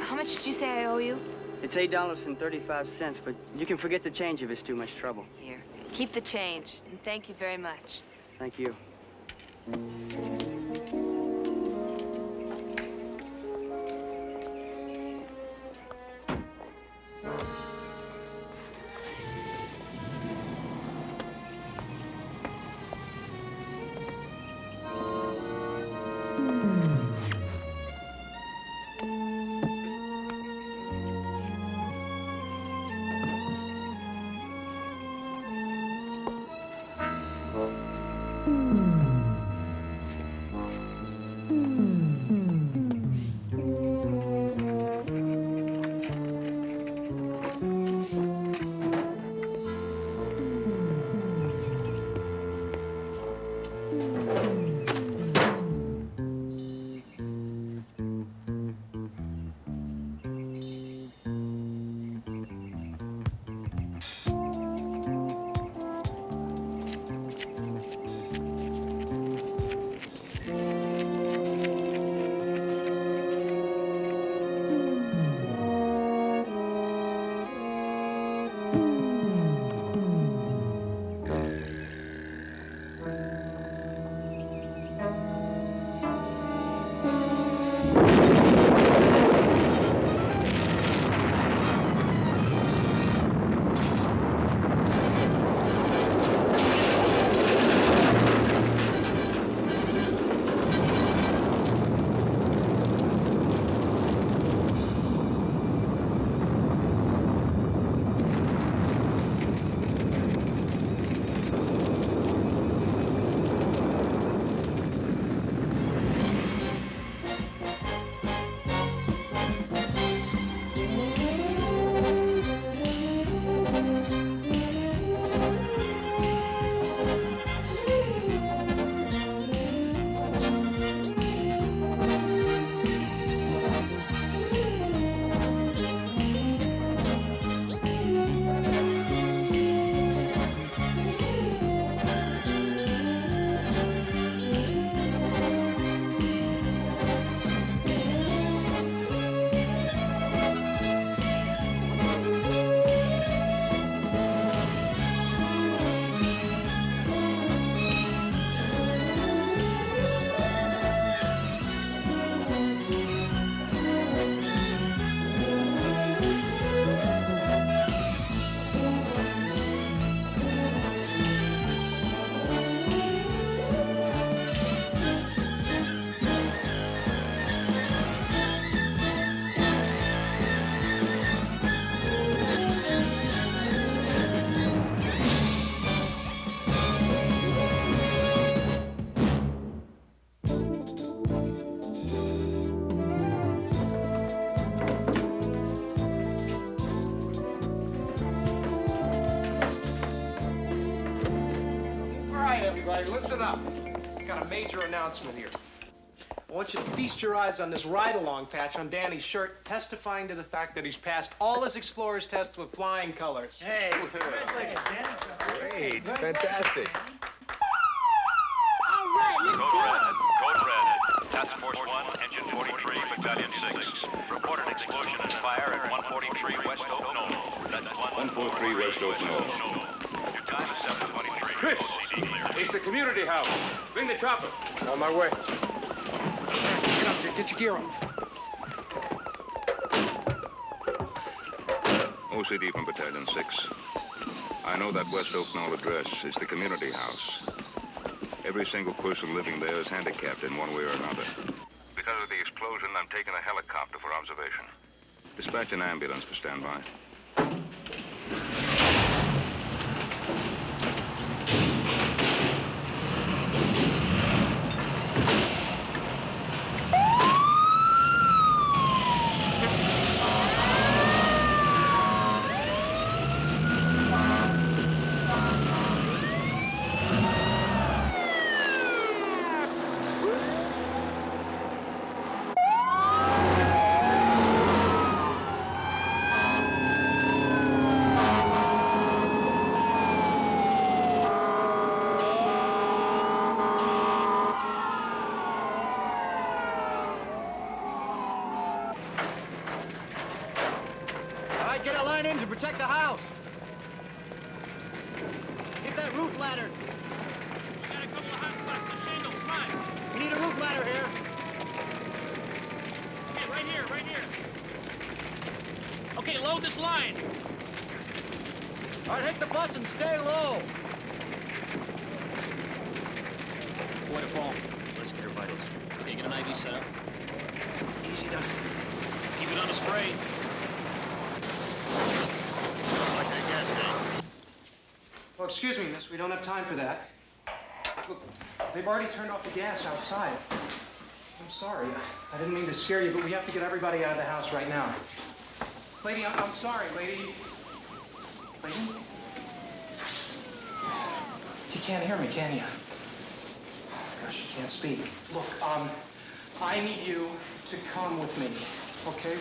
How much did you say I owe you? It's $8.35, but you can forget the change if it's too much trouble. Here, keep the change, and thank you very much. Thank you. Everybody, listen up. Got a major announcement here. I want you to feast your eyes on this ride-along patch on Danny's shirt, testifying to the fact that he's passed all his explorer's tests with flying colors. Hey, congratulations, Danny. Great, fantastic. All right, let's go. Code red. Task Force 1, Engine 43, Battalion 6. Report an explosion and fire at 143 West Oak Knoll. That's 143 West Oak Knoll. Your time is 7:23. Chris! the community house. Bring the chopper. On my way. Get up there. Get your gear on. OCD from Battalion 6. I know that West Oak Knoll address is the community house. Every single person living there is handicapped in one way or another. Because of the explosion, I'm taking a helicopter for observation. Dispatch an ambulance for standby. Get a line in to protect the house. Get that roof ladder. We got a couple of hot spots in the shingles. Come on. We need a roof ladder here. Okay, right here, right here. Okay, load this line. All right, hit the bus and stay low. Way to fall. Let's get her vitals. Okay, get an IV set up. Easy done. Keep it on the straight. Oh, excuse me, miss. We don't have time for that. Look, they've already turned off the gas outside. I'm sorry. I didn't mean to scare you, but we have to get everybody out of the house right now. Lady, I'm sorry, lady. Lady? You can't hear me, can you? Gosh, you can't speak. Look, I need you to come with me, okay?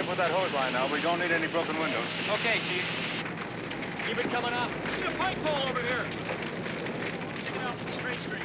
With that hose line now, we don't need any broken windows. Okay, Chief. Keep it coming up. Get a pipe pole over here. Take it out from the straight street.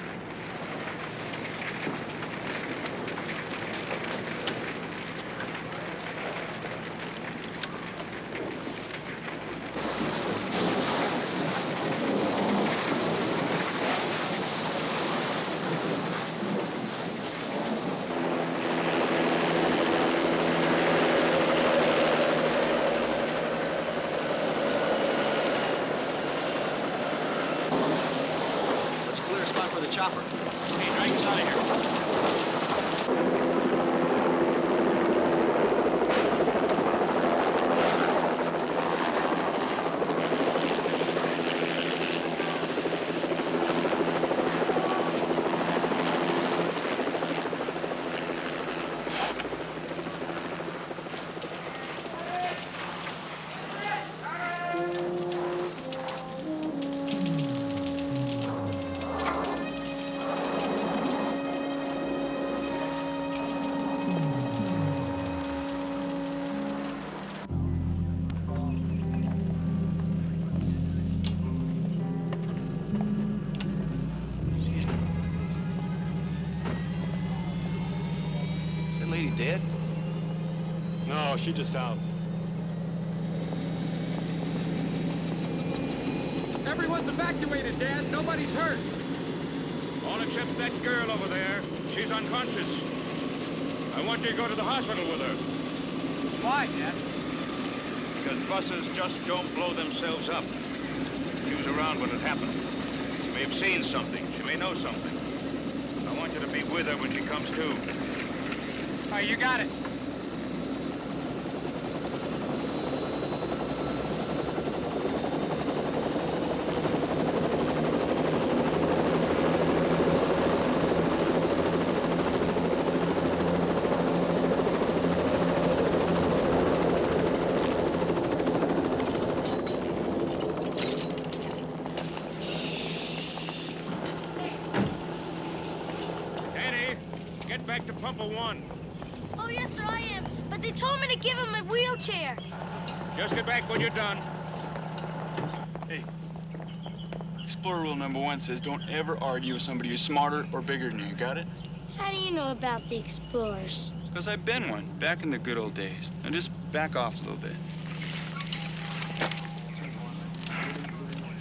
Chopper. Okay, drag us out of here. Dead? No, she just out. Everyone's evacuated, Dad. Nobody's hurt. All except that girl over there. She's unconscious. I want you to go to the hospital with her. Why, Dad? Because buses just don't blow themselves up. She was around when it happened. She may have seen something. She may know something. I want you to be with her when she comes to. All right, you got it. Danny, get back to Pumper 1. Oh, yes, sir, I am. But they told me to give him a wheelchair. Just get back when you're done. Hey, Explorer rule #1 says don't ever argue with somebody who's smarter or bigger than you. Got it? How do you know about the explorers? Because I've been one, back in the good old days. Now just back off a little bit.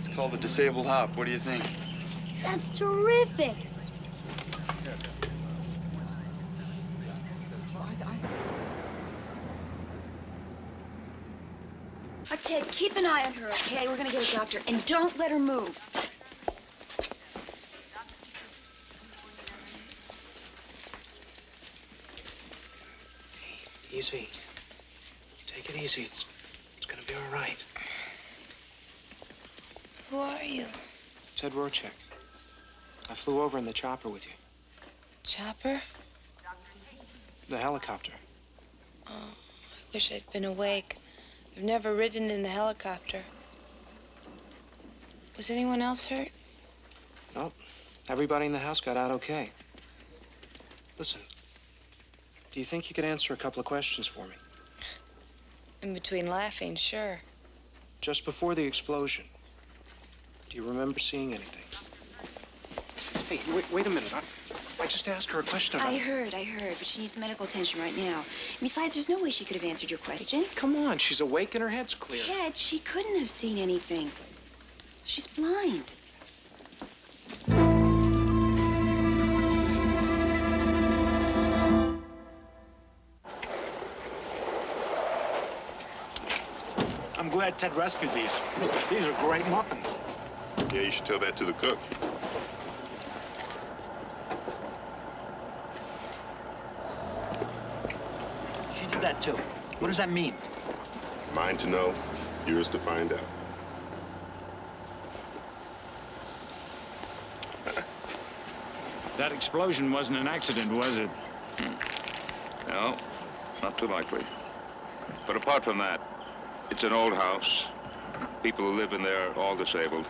It's called the disabled hop. What do you think? That's terrific. Ted, keep an eye on her, okay? We're gonna get a doctor, and don't let her move. Easy. Take it easy. It's gonna be all right. Who are you? Ted Rorschach. I flew over in the chopper with you. Chopper? The helicopter. Oh, I wish I'd been awake. I've never ridden in a helicopter. Was anyone else hurt? Nope. Everybody in the house got out okay. Listen, do you think you could answer a couple of questions for me? In between laughing, sure. Just before the explosion, do you remember seeing anything? Hey, wait a minute. I just asked her a question about... I heard, but she needs medical attention right now. Besides, there's no way she could have answered your question. Hey, come on, she's awake and her head's clear. Ted, she couldn't have seen anything. She's blind. I'm glad Ted rescued these. These are great muffins. Yeah, you should tell that to the cook. She did that too. What does that mean? Mine to know, yours to find out. That explosion wasn't an accident, was it? No, not too likely. But apart from that, it's an old house. People who live in there are all disabled.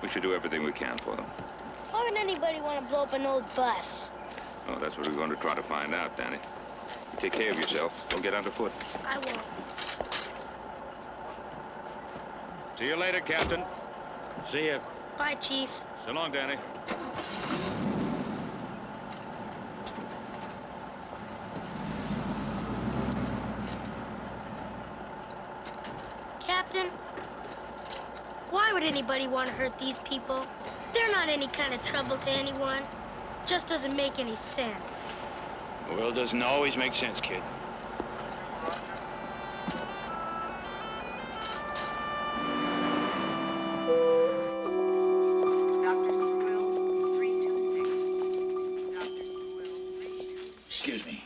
We should do everything we can for them. Why would anybody want to blow up an old bus? Oh, that's what we're going to try to find out, Danny. You take care of yourself. Don't get underfoot. I won't. See you later, Captain. See ya. Bye, Chief. So long, Danny. Captain, why would anybody want to hurt these people? They're not any kind of trouble to anyone. Just doesn't make any sense. The world doesn't always make sense, kid. Excuse me.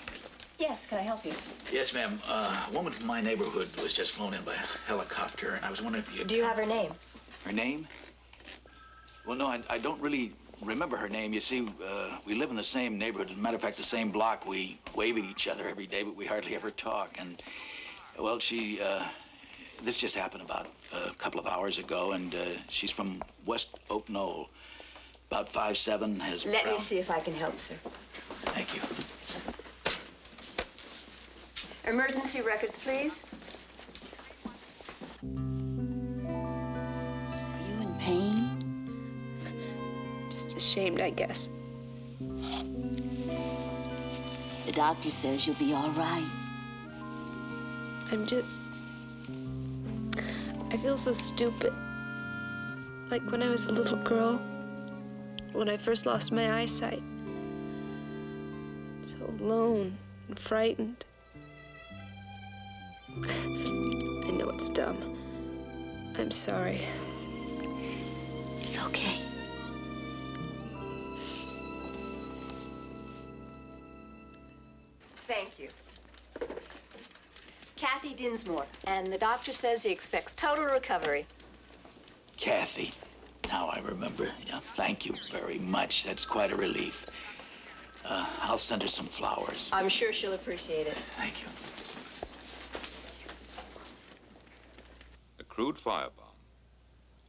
Yes, can I help you? Yes, ma'am. A woman from my neighborhood was just flown in by helicopter, and I was wondering if you... Do you have her name? Her name? Well, no, I don't really remember her name. You see, we live in the same neighborhood. As a matter of fact, the same block. We wave at each other every day, but we hardly ever talk. And, well, this just happened about a couple of hours ago, and she's from West Oak Knoll. About 5'7", has... Let me see if I can help, sir. Thank you. Emergency records, please. Are you in pain? Just ashamed, I guess. The doctor says you'll be all right. I feel so stupid. Like when I was a little girl, when I first lost my eyesight. So alone and frightened. I know it's dumb. I'm sorry. It's okay. Thank you. Kathy Dinsmore, and the doctor says he expects total recovery. Kathy. Now I remember. Yeah, thank you very much. That's quite a relief. I'll send her some flowers. I'm sure she'll appreciate it. Thank you. A crude firebomb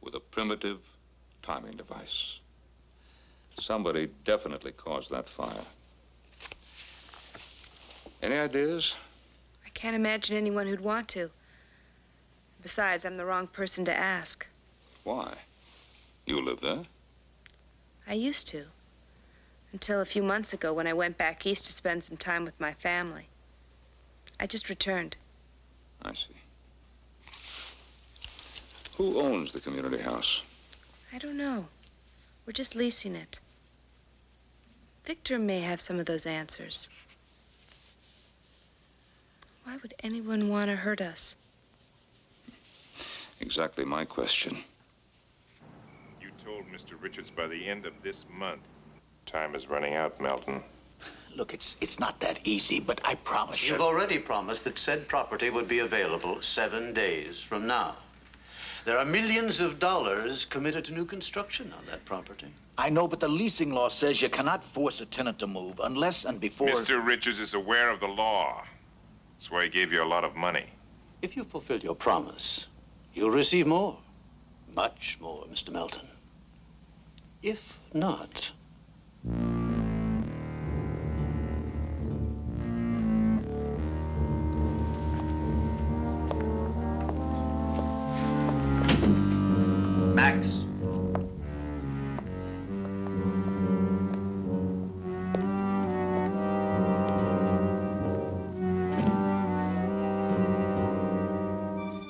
with a primitive timing device. Somebody definitely caused that fire. Any ideas? I can't imagine anyone who'd want to. Besides, I'm the wrong person to ask. Why? You live there? I used to. Until a few months ago when I went back east to spend some time with my family. I just returned. I see. Who owns the community house? I don't know. We're just leasing it. Victor may have some of those answers. Why would anyone want to hurt us? Exactly my question. You told Mr. Richards by the end of this month. Time is running out, Melton. Look, it's not that easy, but I promise you. You've already promised that said property would be available 7 days from now. There are millions of dollars committed to new construction on that property. I know, but the leasing law says you cannot force a tenant to move unless and before... Mr. Richards is aware of the law. That's why he gave you a lot of money. If you fulfill your promise, you'll receive more. Much more, Mr. Melton. If not... Max.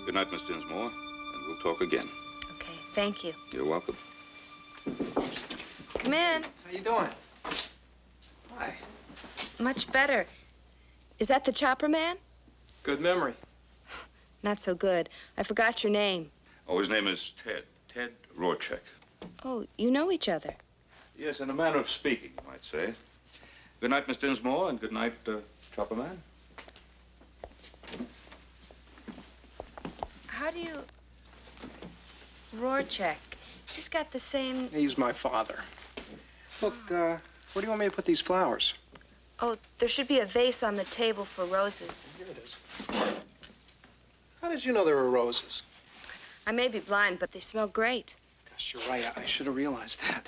Good night, Miss Dinsmore, and we'll talk again. Okay, thank you. You're welcome. Come in. How you doing? Hi. Much better. Is that the chopper man? Good memory. Not so good. I forgot your name. Oh, his name is Ted. Ted Rorschach. Oh, you know each other. Yes, in a manner of speaking, you might say. Good night, Miss Dinsmore, and good night, Chopper Man. How do you... Rorschach. He's got the same... He's my father. Look, where do you want me to put these flowers? Oh, there should be a vase on the table for roses. Here it is. How did you know there were roses? I may be blind, but they smell great. Gosh, you're right. I should have realized that.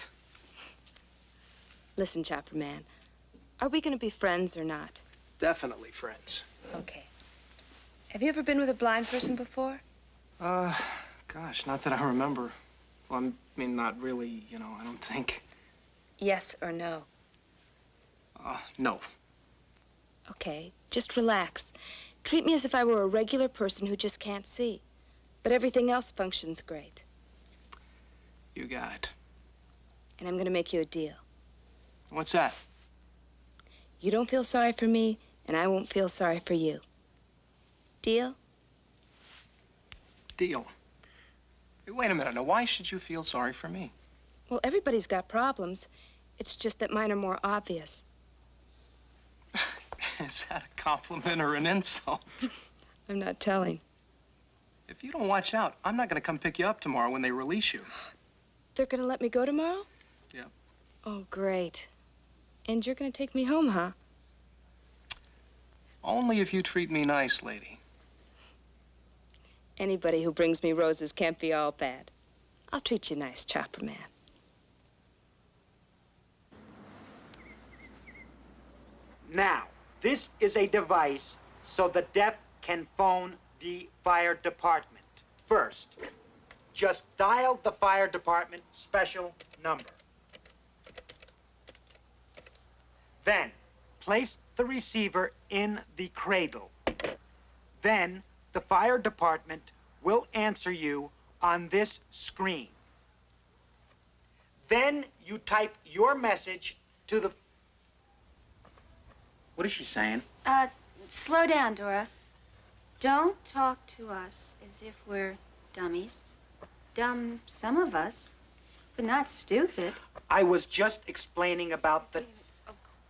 Listen, Chopper Man, are we going to be friends or not? Definitely friends. Okay. Have you ever been with a blind person before? Gosh, not that I remember. Well, I mean, not really, you know, I don't think. Yes or no? No. Okay, just relax. Treat me as if I were a regular person who just can't see. But everything else functions great. You got it. And I'm going to make you a deal. What's that? You don't feel sorry for me, and I won't feel sorry for you. Deal? Deal. Hey, wait a minute. Now, why should you feel sorry for me? Well, everybody's got problems. It's just that mine are more obvious. Is that a compliment or an insult? I'm not telling. If you don't watch out, I'm not going to come pick you up tomorrow when they release you. They're going to let me go tomorrow? Yeah. Oh, great. And you're going to take me home, huh? Only if you treat me nice, lady. Anybody who brings me roses can't be all bad. I'll treat you nice, Chopper Man. Now, this is a device so the deaf can phone the fire department. First, just dial the fire department special number. Then, place the receiver in the cradle. Then, the fire department will answer you on this screen. Then, you type your message to the... What is she saying? Slow down, Dora. Don't talk to us as if we're dummies. Dumb, some of us, but not stupid. I was just explaining about the...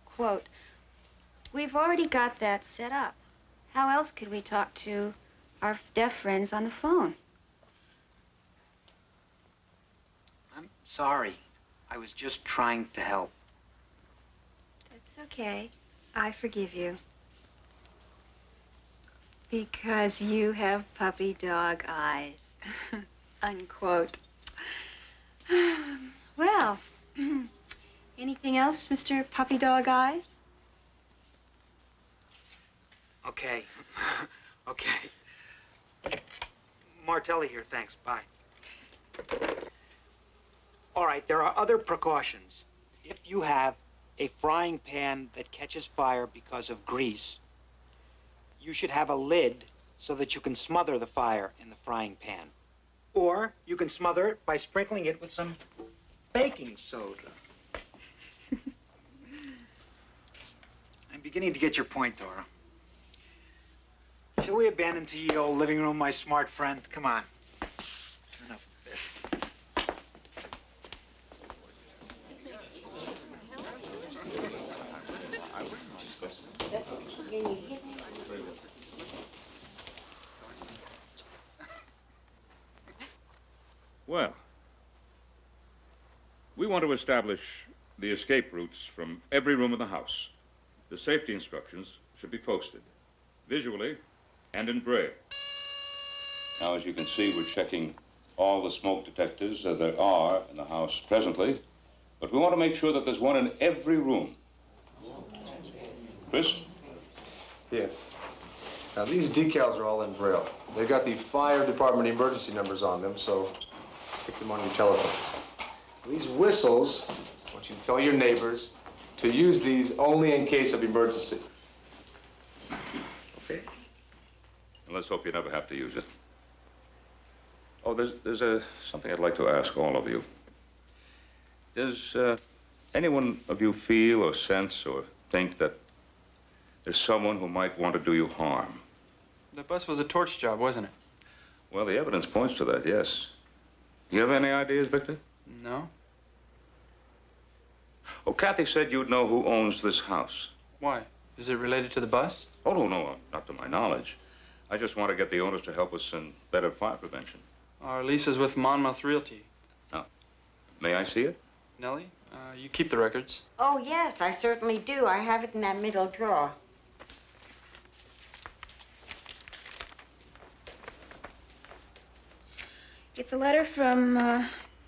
Quote, we've already got that set up. How else could we talk to our deaf friends on the phone? I'm sorry. I was just trying to help. That's okay. I forgive you. Because you have puppy dog eyes. Unquote. Well, anything else, Mr. Puppy Dog Eyes? Okay. Okay. Martelli here, thanks. Bye. All right, there are other precautions. If you have a frying pan that catches fire because of grease, you should have a lid so that you can smother the fire in the frying pan. Or you can smother it by sprinkling it with some baking soda. I'm beginning to get your point, Dora. Shall we abandon to ye old living room, my smart friend? Come on. Enough of this. Well, we want to establish the escape routes from every room in the house. The safety instructions should be posted, visually and in braille. Now, as you can see, we're checking all the smoke detectors there are in the house presently, but we want to make sure that there's one in every room. Chris? Yes. Now, these decals are all in braille. They've got the fire department emergency numbers on them, so stick them on your telephone. These whistles, I want you to tell your neighbors to use these only in case of emergency. Okay. And let's hope you never have to use it. Oh, there's something I'd like to ask all of you. Does anyone of you feel or sense or think that there's someone who might want to do you harm? The bus was a torch job, wasn't it? Well, the evidence points to that, yes. Do you have any ideas, Victor? No. Oh, Kathy said you'd know who owns this house. Why? Is it related to the bus? Oh, no, not to my knowledge. I just want to get the owners to help us in better fire prevention. Our lease is with Monmouth Realty. Now, may I see it? Nellie, you keep the records. Oh, yes, I certainly do. I have it in that middle drawer. It's a letter from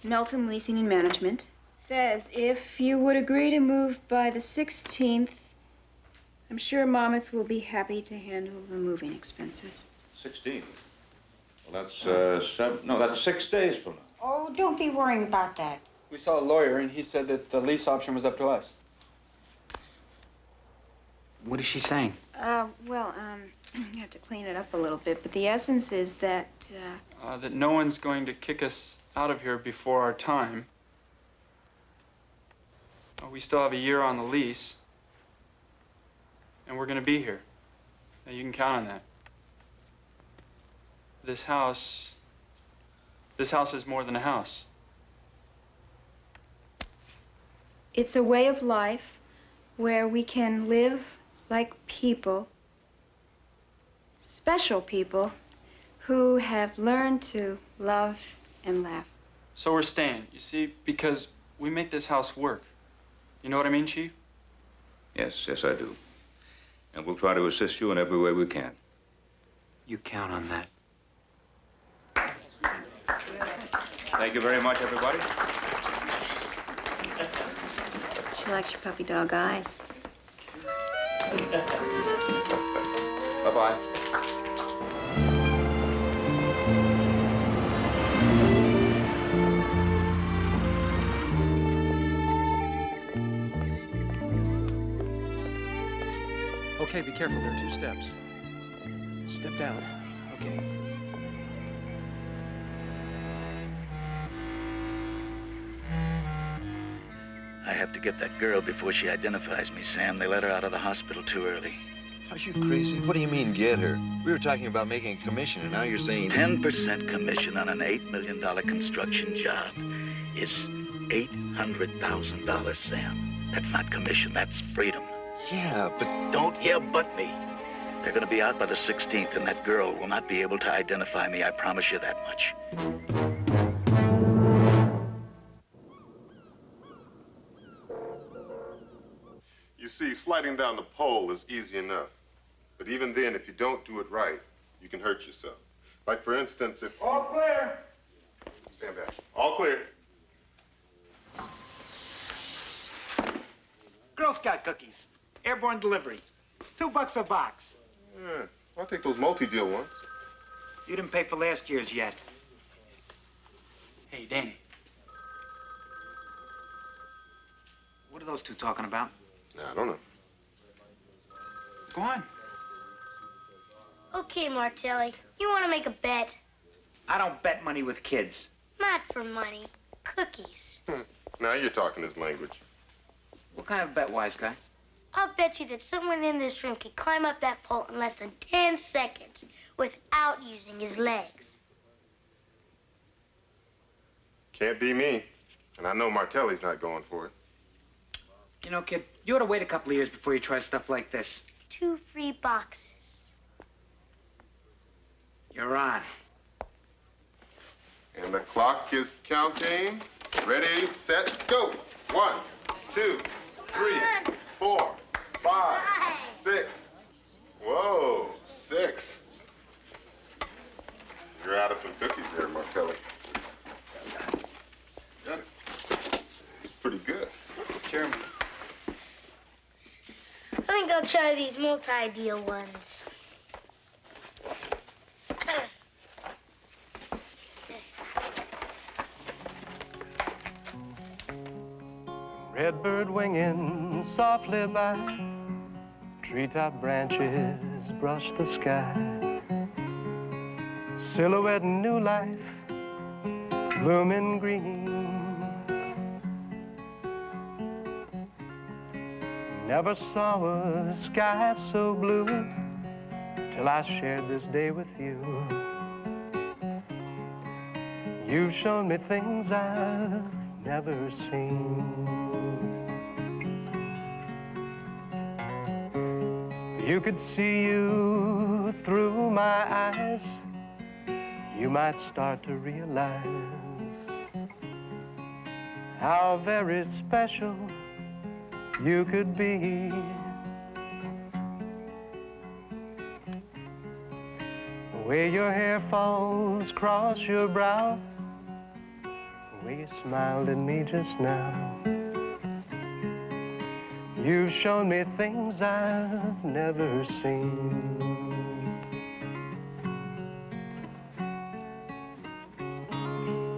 Melton Leasing and Management. Says if you would agree to move by the 16th, I'm sure Monmouth will be happy to handle the moving expenses. 16th. Well, that's 6 days from now. Oh, don't be worrying about that. We saw a lawyer, and he said that the lease option was up to us. What is she saying? Well, you have to clean it up a little bit, but the essence is that, that no one's going to kick us out of here before our time. We still have a year on the lease, and we're going to be here. Now, you can count on that. This house is more than a house. it's a way of life where we can live like people, special people, who have learned to love and laugh. So we're staying, you see, because we make this house work. You know what I mean, Chief? Yes, yes, I do. And we'll try to assist you in every way we can. You count on that. Thank you very much, everybody. She likes your puppy dog eyes. Bye-bye. Okay, be careful. There are 2 steps. Step down. Okay. I have to get that girl before she identifies me, Sam. They let her out of the hospital too early. Are you crazy? What do you mean, get her? We were talking about making a commission, and now you're saying... 10% commission on an $8 million construction job is $800,000, Sam. That's not commission, that's freedom. Yeah, but... Don't but me. They're gonna be out by the 16th, and that girl will not be able to identify me, I promise you that much. You see, sliding down the pole is easy enough. But even then, if you don't do it right, you can hurt yourself. Like, for instance, if... All clear. Stand back. All clear. Girl Scout cookies. Airborne delivery. $2 a box. Yeah, I'll take those multi-deal ones. You didn't pay for last year's yet. Hey, Danny. What are those two talking about? I don't know. Go on. Okay, Martelli. You want to make a bet? I don't bet money with kids. Not for money. Cookies. Now you're talking his language. What kind of bet, wise guy? I'll bet you that someone in this room can climb up that pole in less than 10 seconds without using his legs. Can't be me. And I know Martelli's not going for it. You know, kid, you ought to wait a couple of years before you try stuff like this. 2 free boxes. You're on. And the clock is counting. Ready, set, go. 1, 2, 3, 4, 5, 6. Whoa, 6. You're out of some cookies there, Martelli. Got it. It's pretty good. Chairman. I think I'll try these multi-deal ones. Redbird winging softly by, treetop branches brush the sky. Silhouette new life, blooming green. Never saw a sky so blue till I shared this day with you. You've shown me things I've never seen. You could see you through my eyes, you might start to realize how very special you could be. The way your hair falls across your brow, the way you smiled at me just now. You've shown me things I've never seen.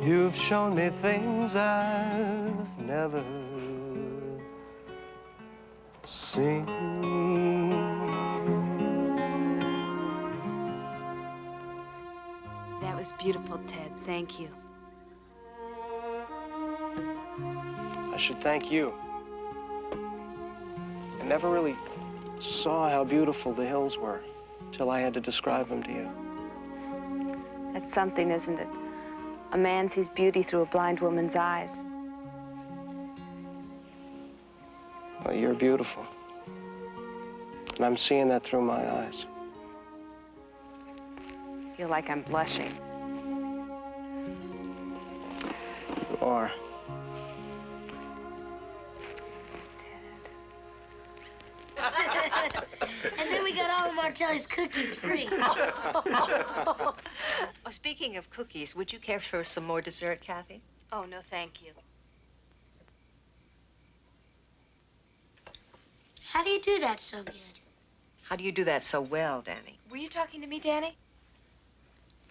You've shown me things I've never seen. That was beautiful, Ted. Thank you. I should thank you. I never really saw how beautiful the hills were till I had to describe them to you. That's something, isn't it? A man sees beauty through a blind woman's eyes. Well, you're beautiful. And I'm seeing that through my eyes. I feel like I'm blushing. You are. And then we got all of Martelli's cookies free. Oh, speaking of cookies, would you care for some more dessert, Kathy? Oh, no, thank you. How do you do that so good? How do you do that so well, Danny? Were you talking to me, Danny?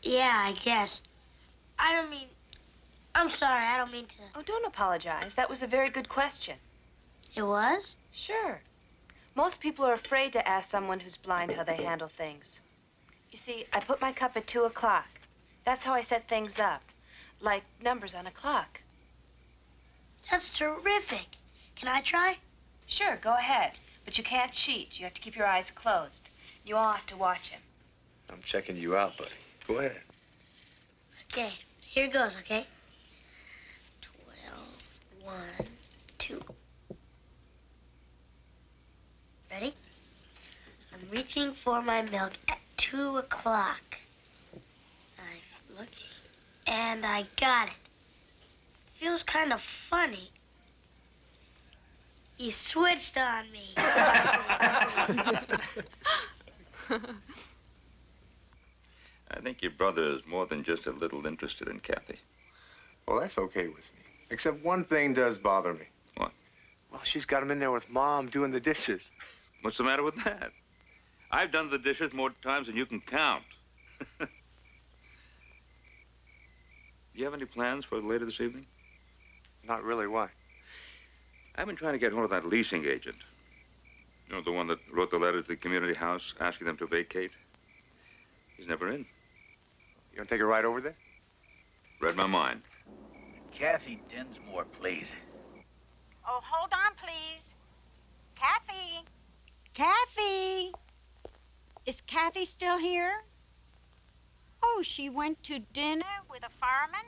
Yeah, I guess. I'm sorry, I don't mean to. Oh, don't apologize. That was a very good question. It was? Sure. Most people are afraid to ask someone who's blind how they handle things. You see, I put my cup at 2 o'clock. That's how I set things up, like numbers on a clock. That's terrific. Can I try? Sure, go ahead. But you can't cheat. You have to keep your eyes closed. You all have to watch him. I'm checking you out, buddy. Go ahead. Okay, here goes, okay? 12, 1, 2. Ready? I'm reaching for my milk at 2 o'clock. I'm looking, and I got it. Feels kind of funny. He switched on me. I think your brother is more than just a little interested in Kathy. Well, that's okay with me. Except one thing does bother me. What? Well, she's got him in there with Mom doing the dishes. What's the matter with that? I've done the dishes more times than you can count. Do you have any plans for later this evening? Not really. Why? I've been trying to get hold of that leasing agent. You know, the one that wrote the letter to the community house asking them to vacate? He's never in. You want to take a ride over there? Read my mind. Kathy Dinsmore, please. Oh, hold on, please. Kathy. Kathy. Is Kathy still here? Oh, she went to dinner with a fireman?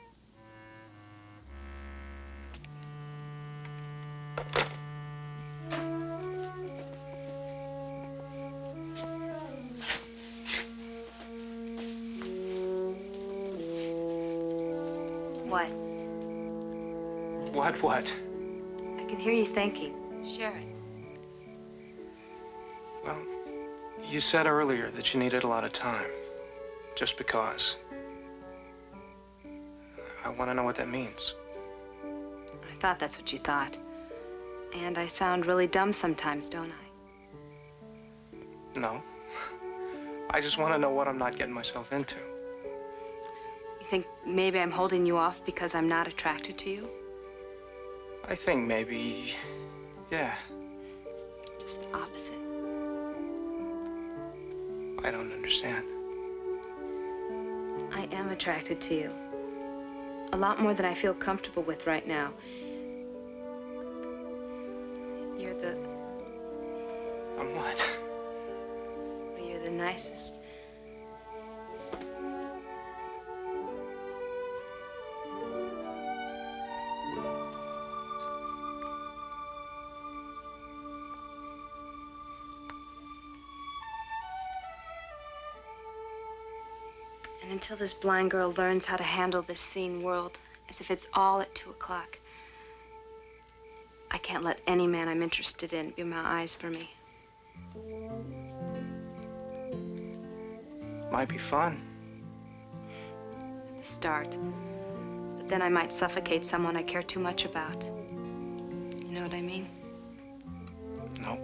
What? What? I can hear you thinking. Share it. Well, you said earlier that you needed a lot of time. Just because. I want to know what that means. I thought that's what you thought. And I sound really dumb sometimes, don't I? No. I just want to know what I'm not getting myself into. You think maybe I'm holding you off because I'm not attracted to you? I think maybe, yeah. Just the opposite. I don't understand. I am attracted to you. A lot more than I feel comfortable with right now. You're the... I'm what? Well, you're the nicest. And until this blind girl learns how to handle this seen world as if it's all at 2 o'clock, I can't let any man I'm interested in be my eyes for me. Might be fun. At the start. But then I might suffocate someone I care too much about. You know what I mean? Nope.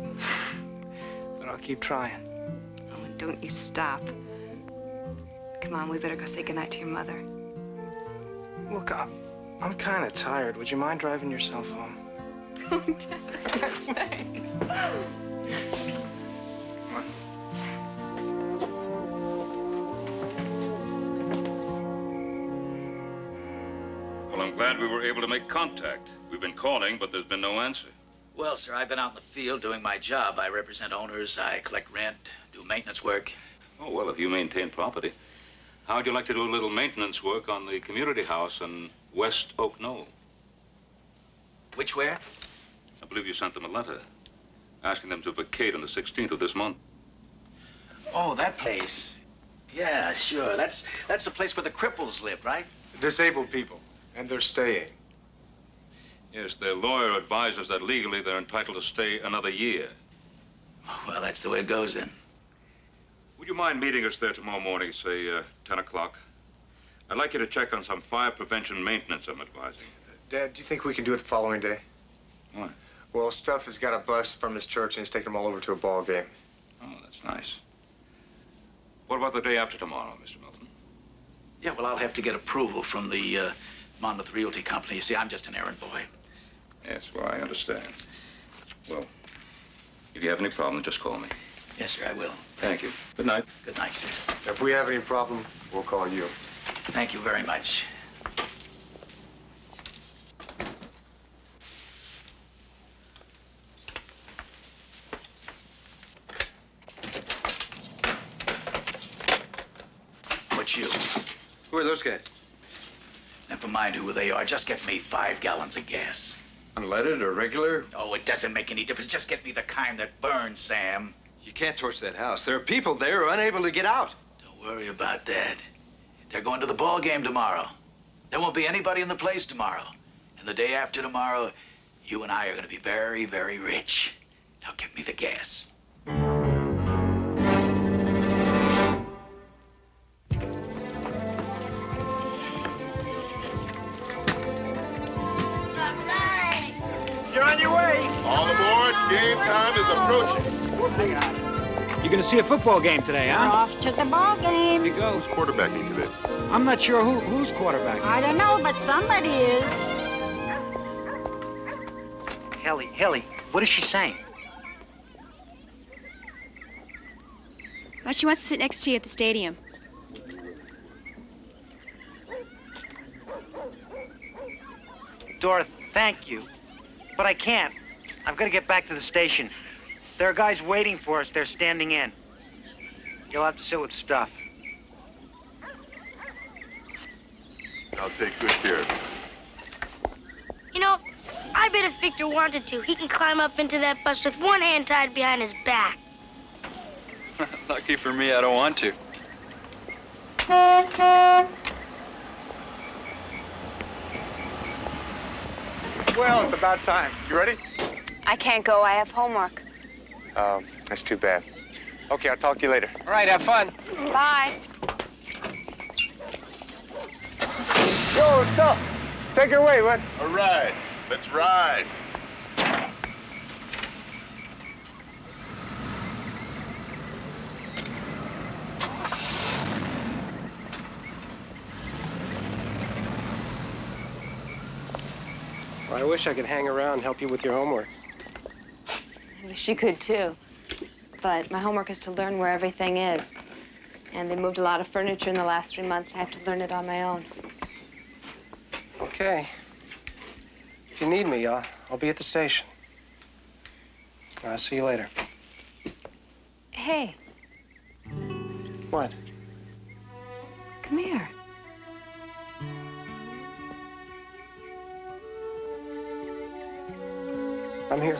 But I'll keep trying. Oh, and don't you stop. Come on, we better go say goodnight to your mother. Look, I'm kind of tired. Would you mind driving yourself home? Don't touch me. Well, I'm glad we were able to make contact. We've been calling, but there's been no answer. Well, sir, I've been out in the field doing my job. I represent owners, I collect rent, do maintenance work. Oh, well, if you maintain property, how'd you like to do a little maintenance work on the community house in West Oak Knoll? Which where? I believe you sent them a letter asking them to vacate on the 16th of this month. Oh, that place. Yeah, sure. That's the place where the cripples live, right? Disabled people, and they're staying. Yes, their lawyer advises that legally they're entitled to stay another year. Well, that's the way it goes then. Would you mind meeting us there tomorrow morning, say 10 o'clock? I'd like you to check on some fire prevention maintenance I'm advising. Dad, do you think we can do it the following day? Why? Well, Stuff has got a bus from his church and he's taking them all over to a ball game. Oh, that's nice. What about the day after tomorrow, Mr. Milton? Yeah, well, I'll have to get approval from the Monmouth Realty Company. You see, I'm just an errand boy. Yes, well, I understand. Well, if you have any problem, just call me. Yes, sir, I will. Thank you. Good night. Good night, sir. If we have any problem, we'll call you. Thank you very much. What's you? Who are those guys? Never mind who they are. Just get me 5 gallons of gas. Unleaded or regular? Oh, it doesn't make any difference. Just get me the kind that burns, Sam. You can't torch that house. There are people there who are unable to get out. Don't worry about that. They're going to the ball game tomorrow. There won't be anybody in the place tomorrow. And the day after tomorrow, you and I are going to be very, very rich. Now get me the gas. You're on your way. All aboard. Game time is approaching. You're going to see a football game today, We're huh? off to the ball game. Here you go. Who's quarterbacking today? I'm not sure who's quarterback. I don't know, but somebody is. Haley, what is she saying? She wants to sit next to you at the stadium. Dora, thank you. But I can't. I've got to get back to the station. There are guys waiting for us. They're standing in. You'll have to sit with Stuff. I'll take good care of you. You know, I bet if Victor wanted to, he can climb up into that bus with one hand tied behind his back. Lucky for me, I don't want to. Well, it's about time. You ready? I can't go. I have homework. Oh, that's too bad. Okay, I'll talk to you later. All right, have fun. Bye. Yo, Stuff. Take her away, bud. All right, let's ride. Well, I wish I could hang around and help you with your homework. I wish you could, too. But my homework is to learn where everything is. And they moved a lot of furniture in the last 3 months. I have to learn it on my own. Okay. If you need me, I'll be at the station. I'll see you later. Hey, What? come here. I'm here.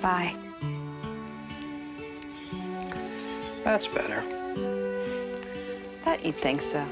Bye. That's better. Thought you'd think so.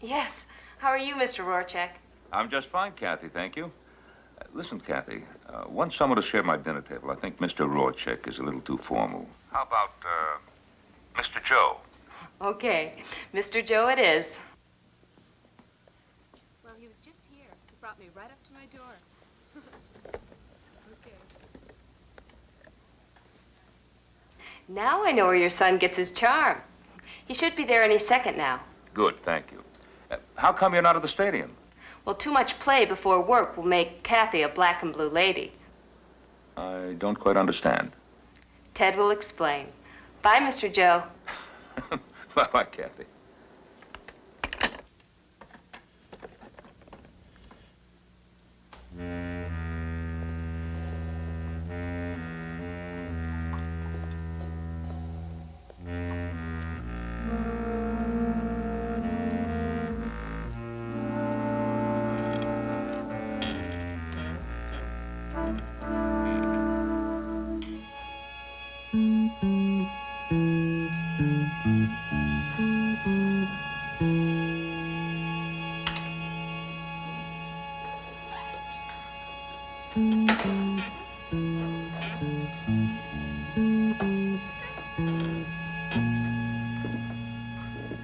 Yes. How are you, Mr. Rorschach? I'm just fine, Kathy, thank you. Listen, Kathy, want someone to share my dinner table. I think Mr. Rorschach is a little too formal. How about, Mr. Joe? Okay. Mr. Joe it is. Well, he was just here. He brought me right up to my door. Okay. Now I know where your son gets his charm. He should be there any second now. Good, thank you. How come you're not at the stadium? Well, too much play before work will make Kathy a black and blue lady. I don't quite understand. Ted will explain. Bye, Mr. Joe. Bye-bye, Kathy.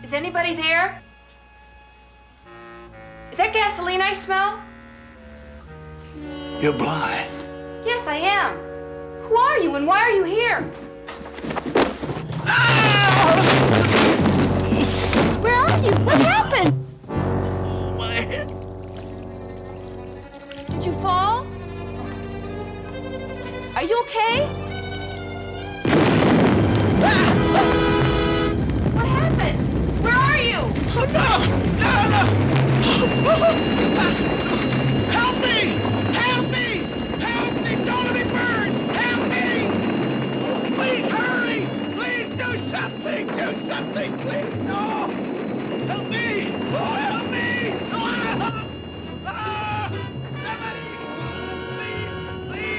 Is anybody there? Is that gasoline I smell? You're blind. Yes, I am. Who are you and why are you here? Where are you? What happened? My head. Did you fall? Are you okay? What happened? Where are you? Oh, no! Help me! Help me! Help me! Don't let me burn! Help me! Please hurry! Please do something! Do something, please! Oh! Help me! Oh, help me! Oh! Ah! Somebody! Please! Please!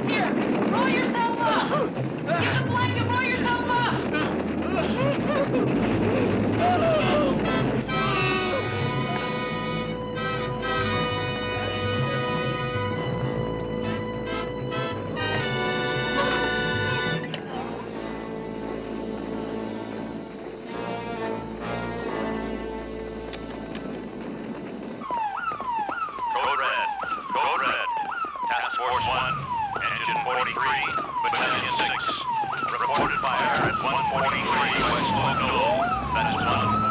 Here, roll yourself up. Get the blanket, roll yourself up. Code red. Code red. Task Force 1, Engine 43, Battalion 6. Reported fire at 143 West Oakville. That's 1.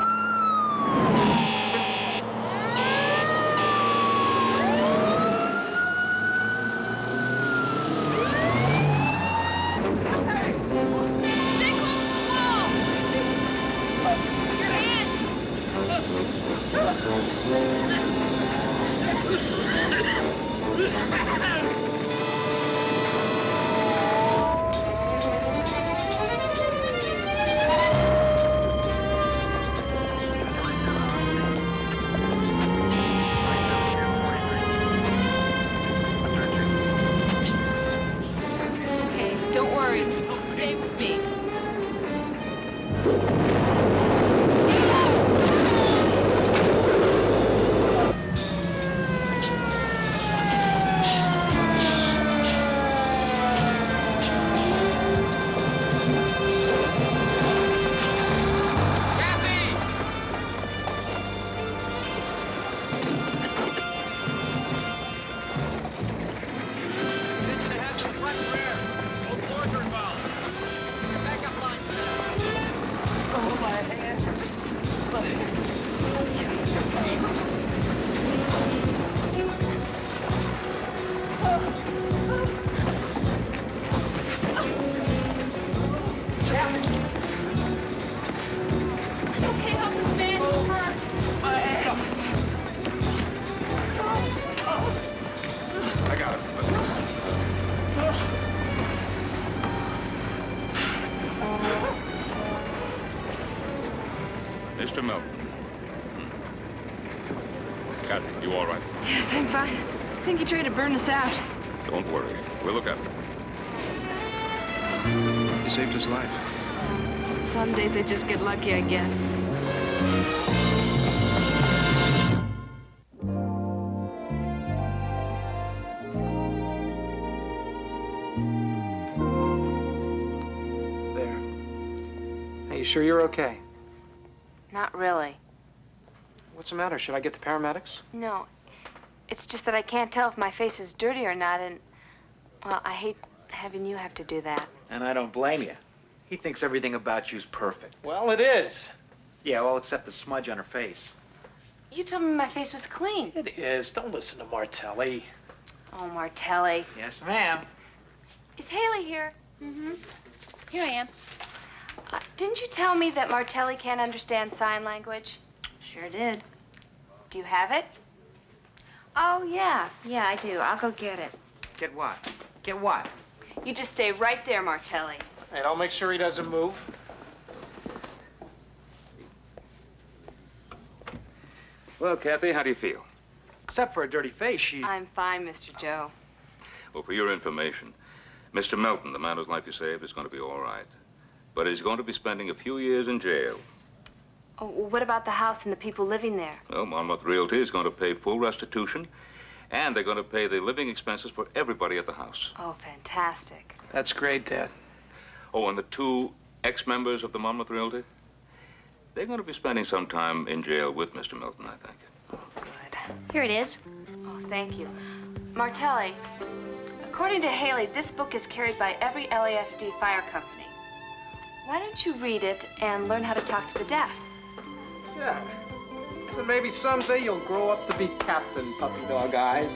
Okay, don't worry. Stay with me. I got it. Mr. Melton. Kathy, you all right? Yes, I'm fine. I think he tried to burn us out. Don't worry. We'll look after him. He saved his life. Some days I just get lucky, I guess. There. Are you sure you're okay? Not really. What's the matter? Should I get the paramedics? No. It's just that I can't tell if my face is dirty or not, and, well, I hate having you have to do that. And I don't blame you. He thinks everything about you's perfect. Well, it is. Yeah, well, except the smudge on her face. You told me my face was clean. It is. Don't listen to Martelli. Oh, Martelli. Yes, ma'am. Is Haley here? Mm-hmm. Here I am. Didn't you tell me that Martelli can't understand sign language? Sure did. Do you have it? Oh, yeah. Yeah, I do. I'll go get it. Get what? Get what? You just stay right there, Martelli. And I'll make sure he doesn't move. Well, Kathy, how do you feel? Except for a dirty face, she... I'm fine, Mr. Joe. Well, for your information, Mr. Melton, the man whose life you saved, is going to be all right. But he's going to be spending a few years in jail. Oh, well, what about the house and the people living there? Well, Monmouth Realty is going to pay full restitution, and they're going to pay the living expenses for everybody at the house. Oh, fantastic. That's great, Dad. Oh, and the two ex-members of the Monmouth Realty, they're going to be spending some time in jail with Mr. Melton, I think. Oh, good. Here it is. Oh, thank you. Martelli, according to Haley, this book is carried by every LAFD fire company. Why don't you read it and learn how to talk to the deaf? Yeah. So maybe someday you'll grow up to be Captain Puppy Dog Eyes.